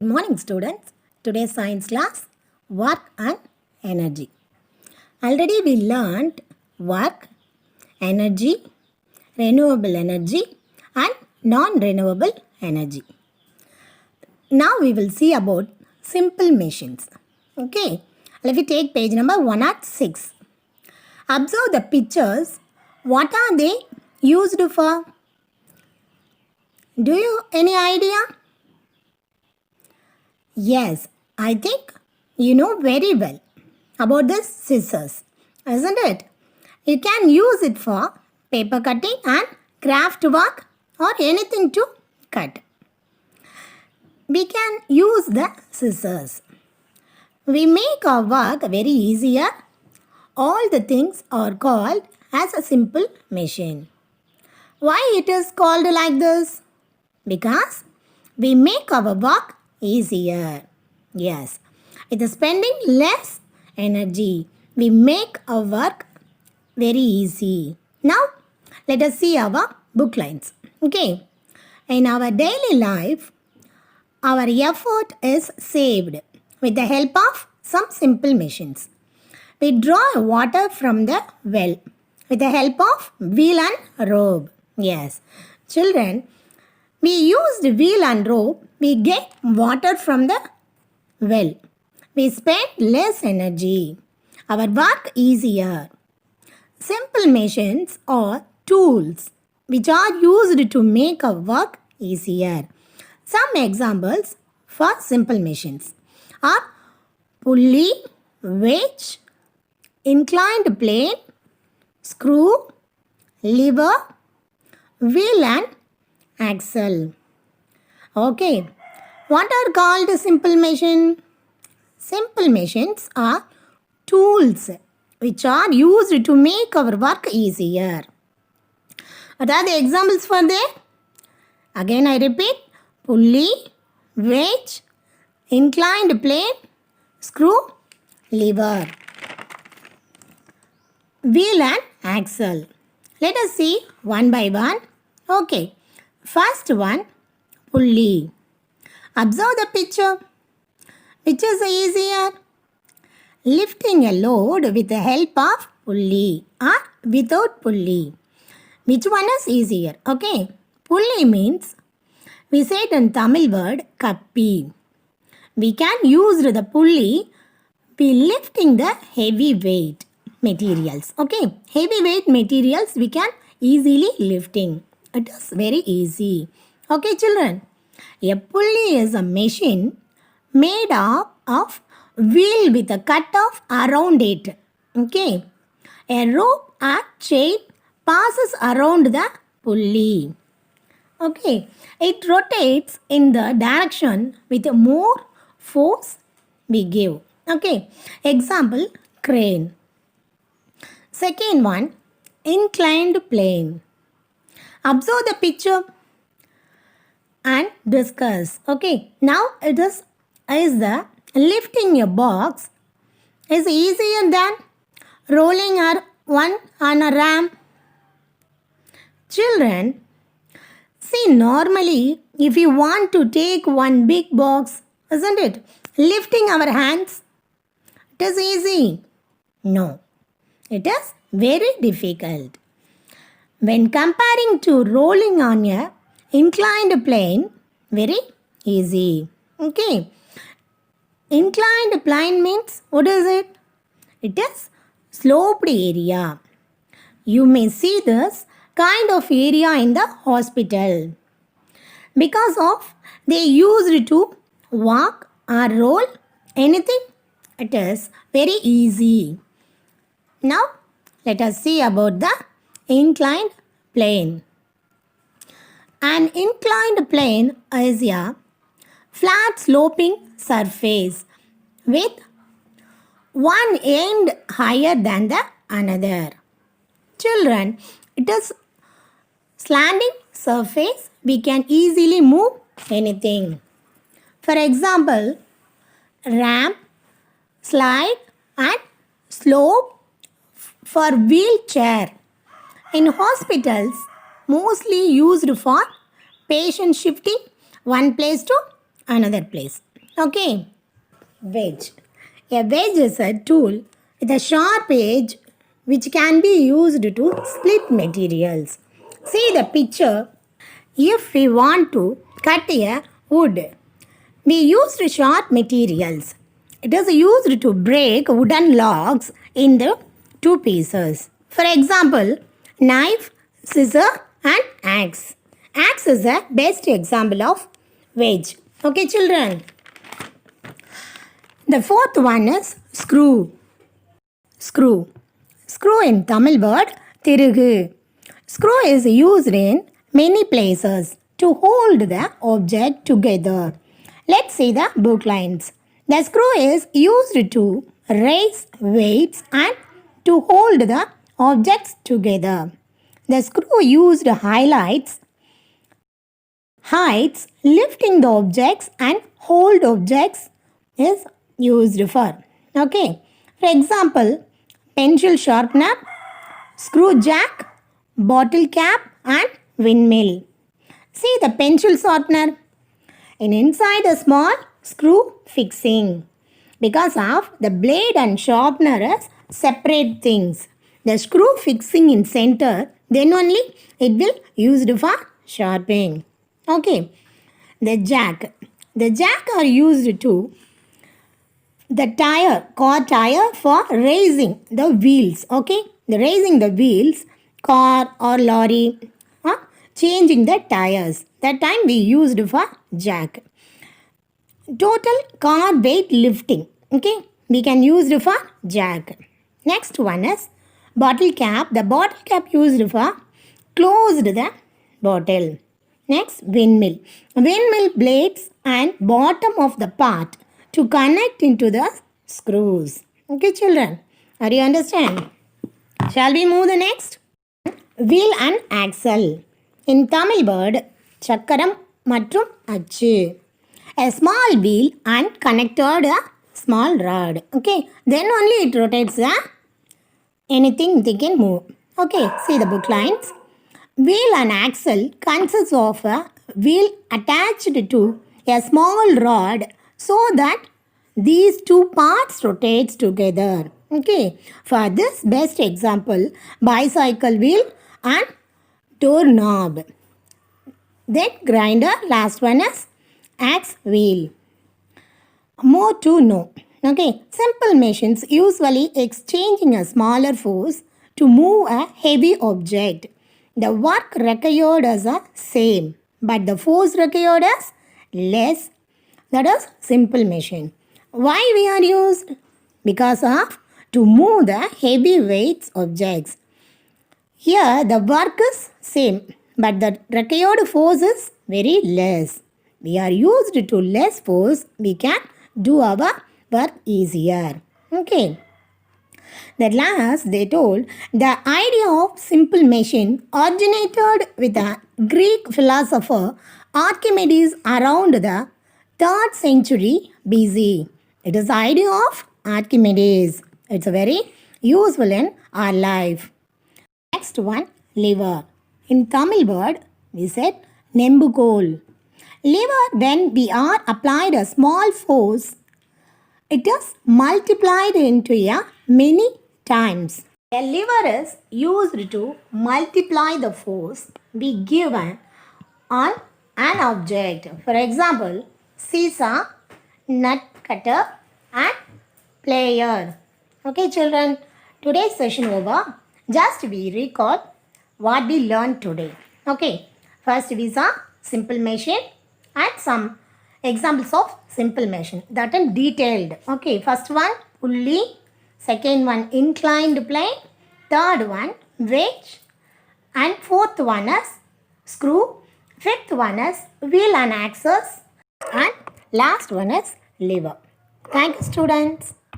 Good morning, students. Today's science class, work and energy. Already we learned work, energy, renewable energy and non-renewable energy. Now we will see about simple machines. Okay, let me take page number 106. Observe the pictures. What are they used for? Do you any idea? Yes, I think you know very well about this scissors, isn't it? You can use it for paper cutting and craft work or anything to cut. We can use the scissors. We make our work very easier. All the things are called as a simple machine. Why it is called like this? Because we make our work easier. Yes, it is spending less energy. We make our work very easy. Now, let us see our book lines. Okay, in our daily life, our effort is saved with the help of some simple machines. We draw water from the well with the help of wheel and rope. Yes, children, we used wheel and rope. We get water from the well. We spend less energy. Our work easier. Simple machines are tools which are used to make our work easier. Some examples for simple machines are pulley, wedge, inclined plane, screw, lever, wheel and axle. Okay, what are called simple machine? Simple machines are tools which are used to make our work easier. What are the examples for that? Again I repeat, pulley, wedge, inclined plane, screw, lever, wheel and axle. Let us see one by one. Okay, first one, pulley. Observe the picture. Which is easier? Lifting a load with the help of pulley or without pulley. Which one is easier? Okay, pulley means, we say it in Tamil word, kappi. We can use the pulley by lifting the heavy weight materials. Okay, heavy weight materials we can easily lifting. It is very easy. Okay, children. A pulley is a machine made up of wheel with a cutoff around it. Okay. A rope or chain passes around the pulley. Okay. It rotates in the direction with more force we give. Okay. Example, crane. Second one, inclined plane. Observe the picture and discuss. Okay, now it is the lifting a box is easier than rolling one on a ramp. Children, see, normally if you want to take one big box, isn't it? Lifting our hands, it is easy. No, it is very difficult. When comparing to rolling on a inclined plane, very easy. Okay. Inclined plane means, what is it? It is sloped area. You may see this kind of area in the hospital. Because of they used to walk or roll anything, it is very easy. Now, let us see about the inclined plane. An inclined plane is a flat sloping surface with one end higher than the another. Children, it is slanting surface. We can easily move anything. For example, ramp, slide and slope for wheelchair. In hospitals, mostly used for patient shifting one place to another place. Okay. Wedge. A wedge is a tool with a sharp edge which can be used to split materials. See the picture. If we want to cut a wood, we used sharp materials. It is used to break wooden logs into two pieces. For example, knife, scissor and axe. Axe is the best example of wedge. Okay, children. The fourth one is screw. Screw. Screw in Tamil word tirugu. Screw is used in many places to hold the object together. Let's see the book lines. The screw is used to raise weights and to hold the objects together. The screw used highlights heights lifting the objects and hold objects is used for. Okay. For example, pencil sharpener, screw jack, bottle cap and windmill. See the pencil sharpener. And inside a small screw fixing. Because of the blade and sharpener is separate things. The screw fixing in center, then only it will used for sharpening. Okay. The jack. The jack are used to the tire, car tire for raising the wheels. Okay. The raising the wheels, car or lorry, changing the tires. That time we used for jack. Total car weight lifting. Okay. We can use it for jack. Next one is bottle cap. The bottle cap used for closed the bottle. Next, windmill. Windmill blades and bottom of the part to connect into the screws. Okay, children. Are you understand? Shall we move the next? Wheel and axle. In Tamil word, chakaram மற்றும் அச்சு. A small wheel and connected a small rod. Okay, then only it rotates anything they can move. Okay, see the book lines. Wheel and axle consists of a wheel attached to a small rod so that these two parts rotates together. Okay, for this best example, bicycle wheel and doorknob. Then grinder, last one is axe wheel. More to know. Okay, simple machines usually exchanging a smaller force to move a heavy object. The work required is the same, but the force required is less. That is simple machine. Why we are used? Because of to move the heavy weights objects. Here the work is same, but the required force is very less. We are used to less force, we can do our work easier. Okay. The last they told the idea of simple machine originated with the Greek philosopher Archimedes around the 3rd century BC. It is the idea of Archimedes. It's very useful in our life. Next one, lever. In Tamil word, we said nembukol. Lever, when we are applied a small force, it is multiplied into a many times. A lever is used to multiply the force we given on an object. For example, seesaw, nut cutter and player. Okay, children, today's session over. Just we recall what we learned today. Okay, first we saw simple machine and some examples of simple machine that are detailed. Okay, first one pulley, second one inclined plane, third one wedge, and fourth one is screw, fifth one is wheel and axis, and last one is lever. Thank you, students.